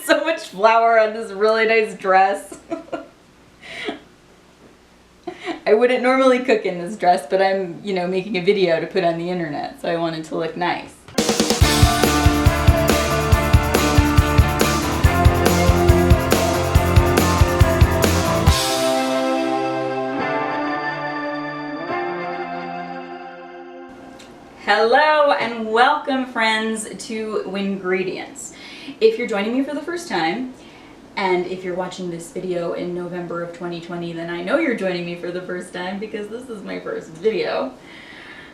so much flour on this really nice dress. I wouldn't normally cook in this dress, but I'm, you know, making a video to put on the internet, so I wanted to look nice. Hello and welcome, friends, to Wingredients. If you're joining me for the first time, and if you're watching this video in November of 2020, then I know you're joining me for the first time because this is my first video.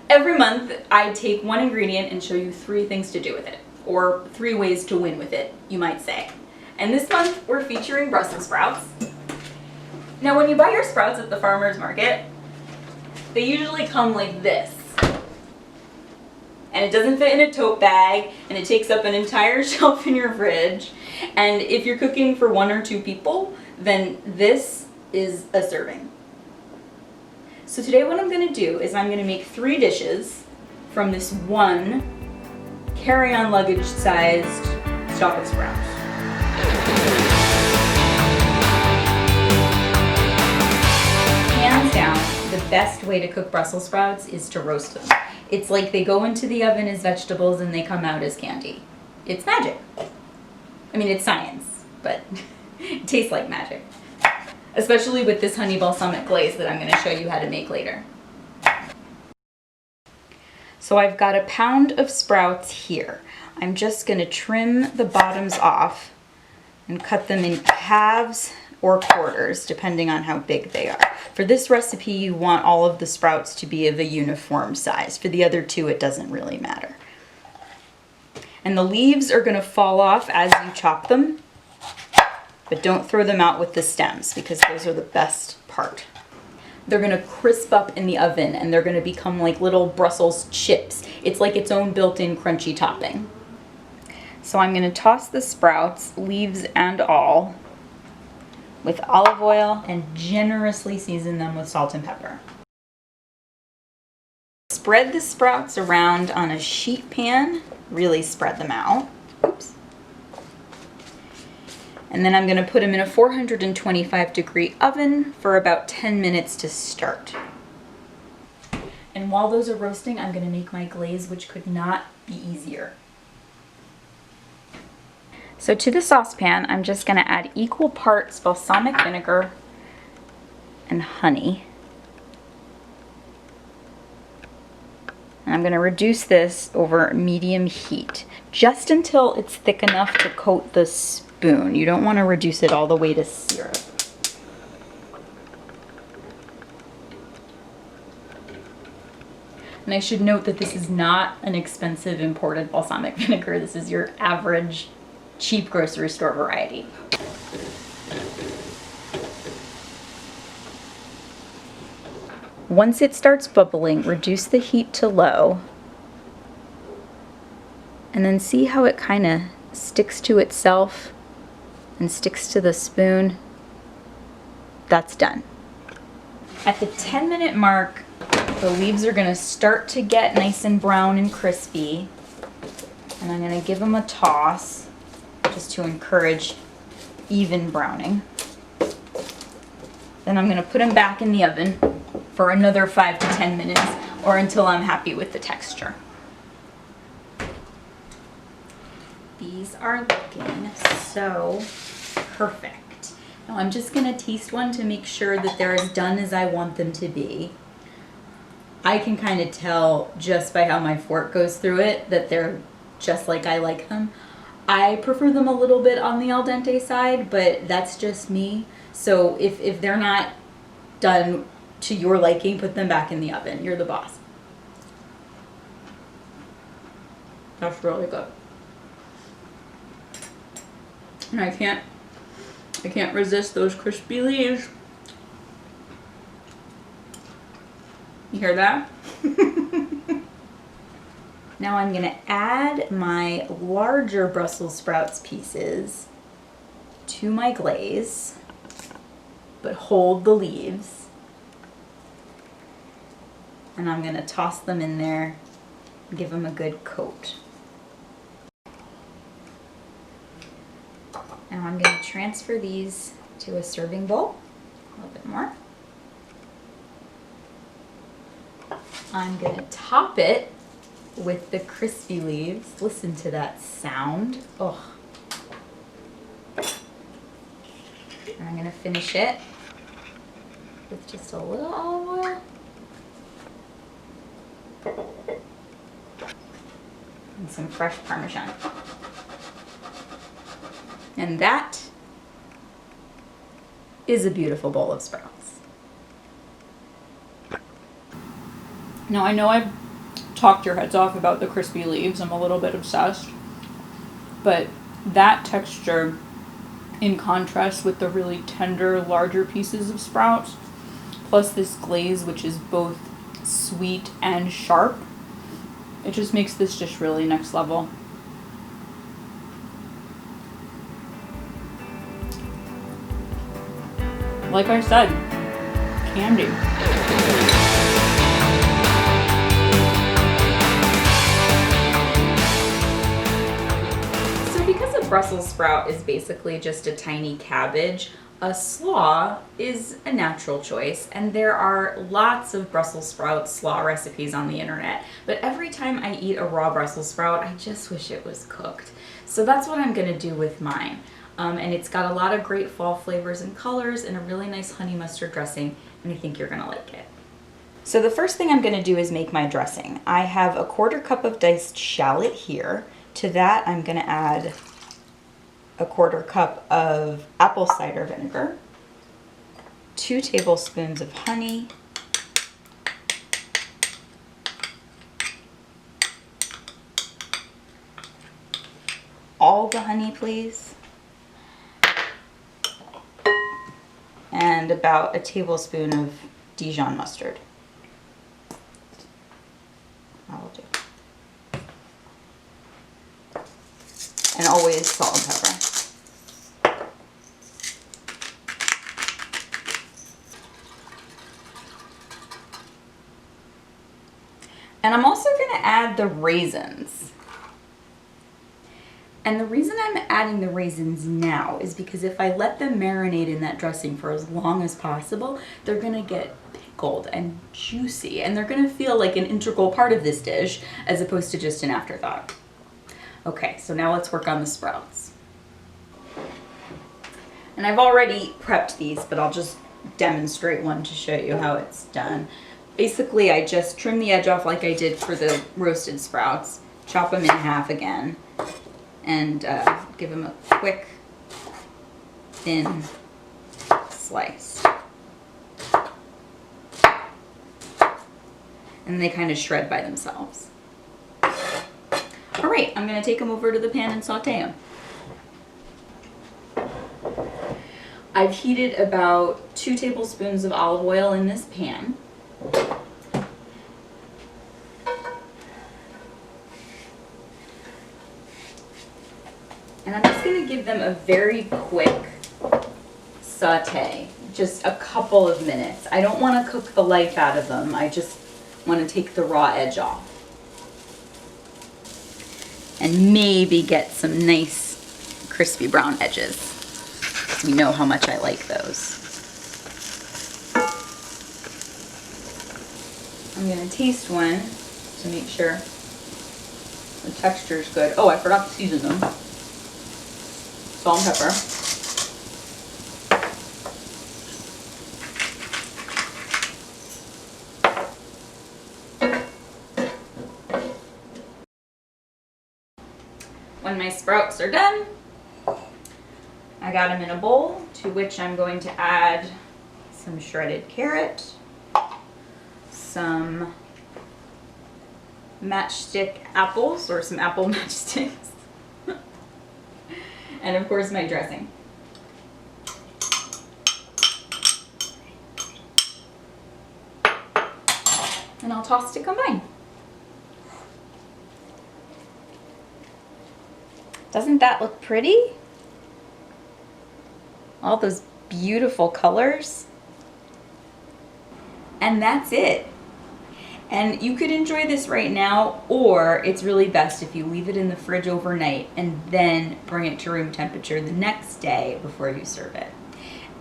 Every month, I take one ingredient and show you 3 things to do with it, or 3 ways to win with it, you might say. And this month, we're featuring Brussels sprouts. Now, when you buy your sprouts at the farmer's market, they usually come like this. And it doesn't fit in a tote bag, and it takes up an entire shelf in your fridge. And if you're cooking for 1 or 2 people, then this is a serving. So today what I'm going to do is I'm going to make 3 dishes from this one carry-on luggage sized stalk of sprouts. Hands down, the best way to cook Brussels sprouts is to roast them. It's like they go into the oven as vegetables and they come out as candy. It's magic. I mean, it's science, but it tastes like magic. Especially with this honey balsamic glaze that I'm going to show you how to make later. So I've got a pound of sprouts here. I'm just going to trim the bottoms off and cut them in halves or quarters, depending on how big they are. For this recipe, you want all of the sprouts to be of a uniform size. For the other 2, it doesn't really matter. And the leaves are going to fall off as you chop them, but don't throw them out with the stems because those are the best part. They're going to crisp up in the oven and they're going to become like little Brussels chips. It's like its own built-in crunchy topping. So I'm going to toss the sprouts, leaves and all, with olive oil and generously season them with salt and pepper. Spread the sprouts around on a sheet pan, really spread them out. Oops. And then I'm going to put them in a 425-degree oven for about 10 minutes to start. And while those are roasting, I'm going to make my glaze, which could not be easier. So to the saucepan, I'm just going to add equal parts balsamic vinegar and honey. And I'm going to reduce this over medium heat, just until it's thick enough to coat the spoon. You don't want to reduce it all the way to syrup. And I should note that this is not an expensive imported balsamic vinegar. This is your average cheap grocery store variety. Once it starts bubbling, reduce the heat to low, and then see how it kind of sticks to itself and sticks to the spoon. That's done. At the 10-minute mark, the leaves are going to start to get nice and brown and crispy, and I'm going to give them a toss just to encourage even browning. Then I'm going to put them back in the oven for another 5 to 10 minutes, or until I'm happy with the texture. These are looking so perfect. Now I'm just going to taste one to make sure that they're as done as I want them to be. I can kind of tell just by how my fork goes through it that they're just like I like them. I prefer them a little bit on the al dente side, but that's just me. So if they're not done to your liking, put them back in the oven. You're the boss. That's really good. And I can't resist those crispy leaves. You hear that? Now I'm going to add my larger Brussels sprouts pieces to my glaze, but hold the leaves. And I'm going to toss them in there, give them a good coat. Now I'm going to transfer these to a serving bowl, a little bit more. I'm going to top it with the crispy leaves. Listen to that sound. Oh. And I'm going to finish it with just a little olive oil and some fresh Parmesan. And that is a beautiful bowl of sprouts. Now I know I've talked your heads off about the crispy leaves. I'm a little bit obsessed. But that texture, in contrast with the really tender, larger pieces of sprouts, plus this glaze, which is both sweet and sharp, it just makes this dish really next level. Like I said, candy. So because a Brussels sprout is basically just a tiny cabbage, a slaw is a natural choice, and there are lots of Brussels sprout slaw recipes on the internet. But every time I eat a raw Brussels sprout, I just wish it was cooked. So that's what I'm gonna do with mine. And it's got a lot of great fall flavors and colors and a really nice honey mustard dressing, and I think you're gonna like it. So the first thing I'm gonna do is make my dressing. I have a 1/4 cup of diced shallot here. To that, I'm gonna add a 1/4 cup of apple cider vinegar, 2 tablespoons of honey, all the honey please, and about a tablespoon of Dijon mustard. That'll do. And always salt and pepper. And I'm also going to add the raisins. And the reason I'm adding the raisins now is because if I let them marinate in that dressing for as long as possible, they're going to get pickled and juicy, and they're going to feel like an integral part of this dish as opposed to just an afterthought. Okay, so now let's work on the sprouts. And I've already prepped these, but I'll just demonstrate one to show you how it's done. Basically, I just trim the edge off like I did for the roasted sprouts, chop them in half again, and give them a quick, thin slice. And they kind of shred by themselves. All right, I'm gonna take them over to the pan and saute them. I've heated about 2 tablespoons of olive oil in this pan. And I'm just gonna give them a very quick saute, just a couple of minutes. I don't wanna cook the life out of them. I just wanna take the raw edge off. And maybe get some nice crispy brown edges. You know how much I like those. I'm gonna taste one to make sure the texture is good. Oh, I forgot to season them. Salt and pepper. When my sprouts are done, I got them in a bowl to which I'm going to add some shredded carrot, some matchstick apples, or some apple matchsticks, and of course my dressing. And I'll toss to combine. Doesn't that look pretty? All those beautiful colors. And that's it. And you could enjoy this right now, or it's really best if you leave it in the fridge overnight and then bring it to room temperature the next day before you serve it.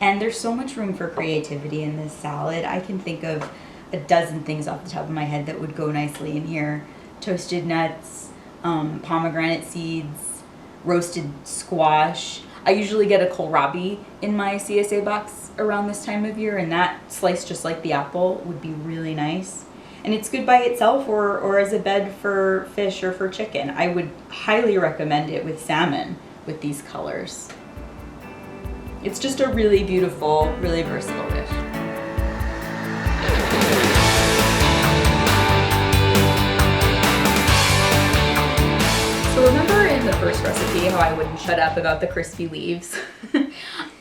And there's so much room for creativity in this salad. I can think of a dozen things off the top of my head that would go nicely in here. Toasted nuts, pomegranate seeds, roasted squash. I usually get a kohlrabi in my CSA box around this time of year, and that sliced just like the apple would be really nice. And it's good by itself or as a bed for fish or for chicken. I would highly recommend it with salmon with these colors. It's just a really beautiful, really versatile dish. So remember in the first recipe how I wouldn't shut up about the crispy leaves?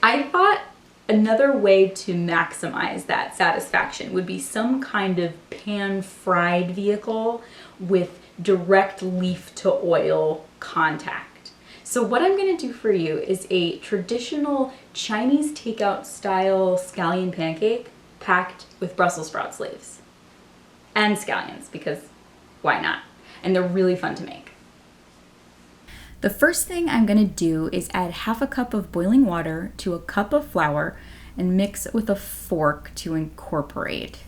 I thought another way to maximize that satisfaction would be some kind of pan-fried vehicle with direct leaf to oil contact. So what I'm going to do for you is a traditional Chinese takeout style scallion pancake packed with Brussels sprouts leaves and scallions, because why not? And they're really fun to make. The first thing I'm going to do is add half a cup of boiling water to a cup of flour and mix it with a fork to incorporate.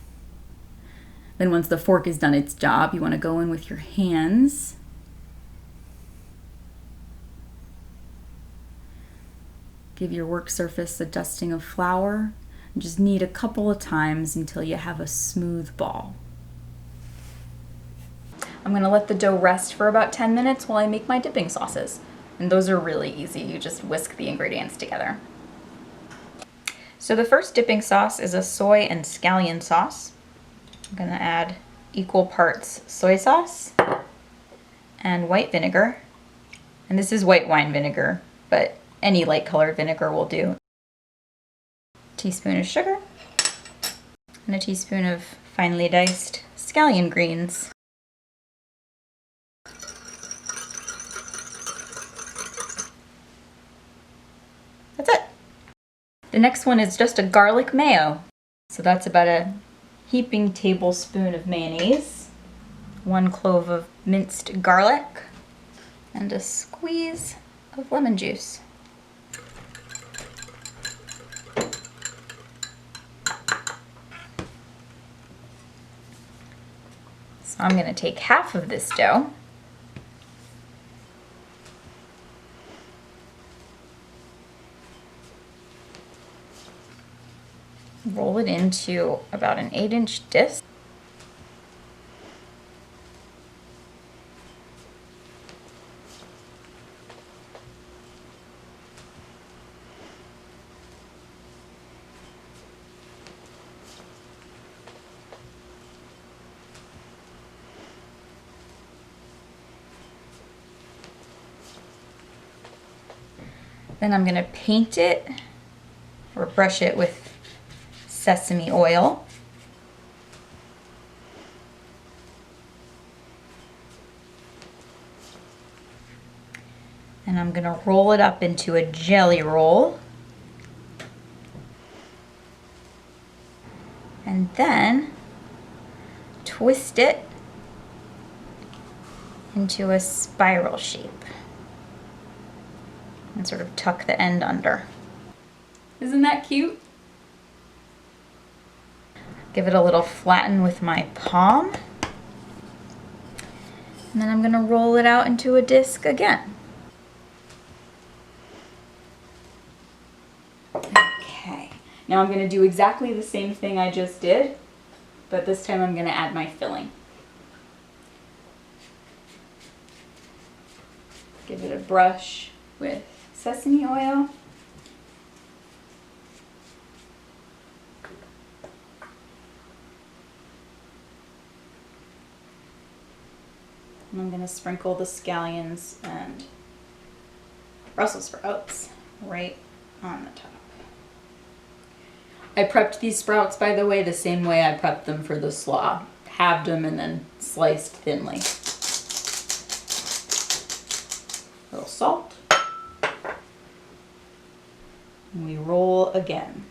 Then once the fork has done its job, you want to go in with your hands. Give your work surface a dusting of flour and just knead a couple of times until you have a smooth ball. I'm going to let the dough rest for about 10 minutes while I make my dipping sauces. And those are really easy. You just whisk the ingredients together. So the first dipping sauce is a soy and scallion sauce. I'm going to add equal parts soy sauce and white vinegar. And this is white wine vinegar, but any light colored vinegar will do. A teaspoon of sugar and a teaspoon of finely diced scallion greens. That's it. The next one is just a garlic mayo. So that's about a heaping tablespoon of mayonnaise, 1 clove of minced garlic, and a squeeze of lemon juice. So I'm going to take half of this dough roll it into about an 8-inch disc. Then I'm going to paint it or brush it with sesame oil. And I'm going to roll it up into a jelly roll. And then twist it into a spiral shape. And sort of tuck the end under. Isn't that cute? Give it a little flatten with my palm. And then I'm going to roll it out into a disc again. Okay, now I'm going to do exactly the same thing I just did, but this time I'm going to add my filling. Give it a brush with sesame oil. And I'm going to sprinkle the scallions and Brussels sprouts right on the top. I prepped these sprouts, by the way, the same way I prepped them for the slaw. Halved them and then sliced thinly. A little salt. And we roll again.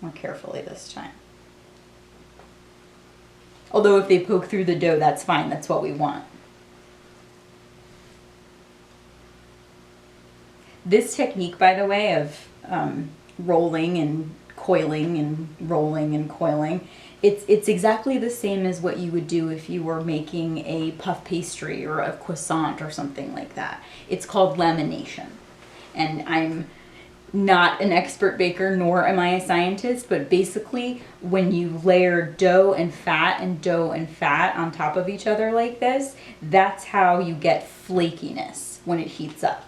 more carefully this time. Although if they poke through the dough, that's fine. That's what we want. This technique, by the way, of rolling and coiling and rolling and coiling, it's exactly the same as what you would do if you were making a puff pastry or a croissant or something like that. It's called lamination. And I'm not an expert baker, nor am I a scientist, but basically when you layer dough and fat on top of each other like this, that's how you get flakiness when it heats up.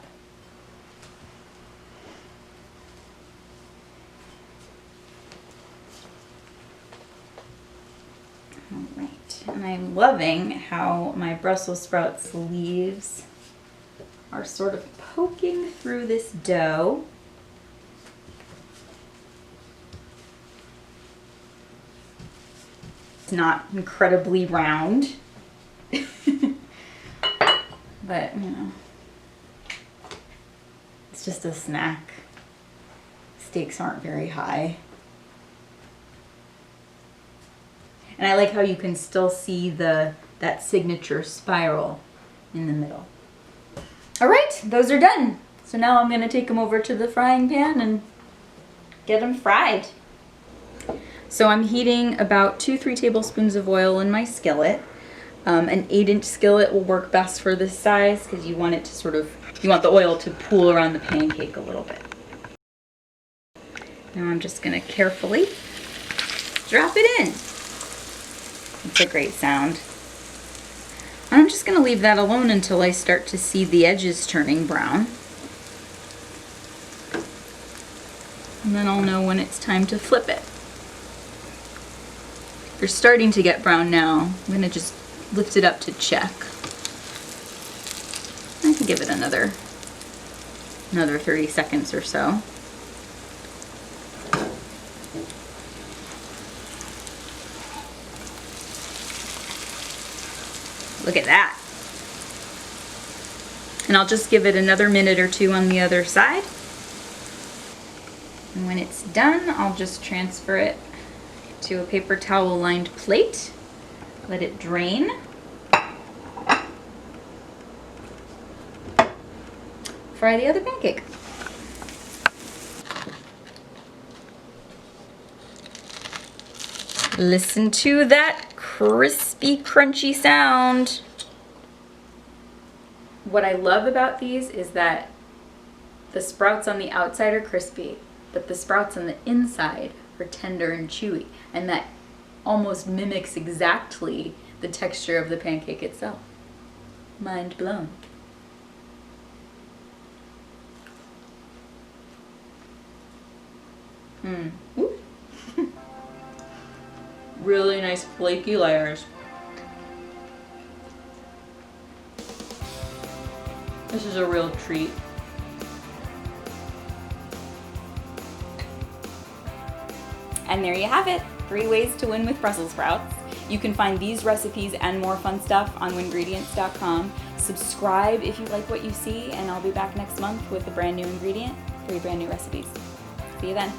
All right, and I'm loving how my Brussels sprouts leaves are sort of poking through this dough. It's not incredibly round, but you know, it's just a snack. Stakes aren't very high. And I like how you can still see that signature spiral in the middle. All right, those are done. So now I'm gonna take them over to the frying pan and get them fried. So I'm heating about 2-3 tablespoons of oil in my skillet. An 8-inch skillet will work best for this size because you want it to you want the oil to pool around the pancake a little bit. Now I'm just gonna carefully drop it in. It's a great sound. I'm just gonna leave that alone until I start to see the edges turning brown. And then I'll know when it's time to flip it. They're starting to get brown now. I'm gonna just lift it up to check. I can give it another 30 seconds or so. Look at that. And I'll just give it another minute or two on the other side. And when it's done, I'll just transfer it to a paper towel lined plate. Let it drain. Fry the other pancake. Listen to that crispy, crunchy sound. What I love about these is that the sprouts on the outside are crispy, but the sprouts on the inside are tender and chewy, and that almost mimics exactly the texture of the pancake itself. Mind blown. Ooh. Really nice flaky layers. This is a real treat. And there you have it, 3 ways to win with Brussels sprouts. You can find these recipes and more fun stuff on wingredients.com. Subscribe if you like what you see, and I'll be back next month with a brand new ingredient, 3 brand new recipes. See you then.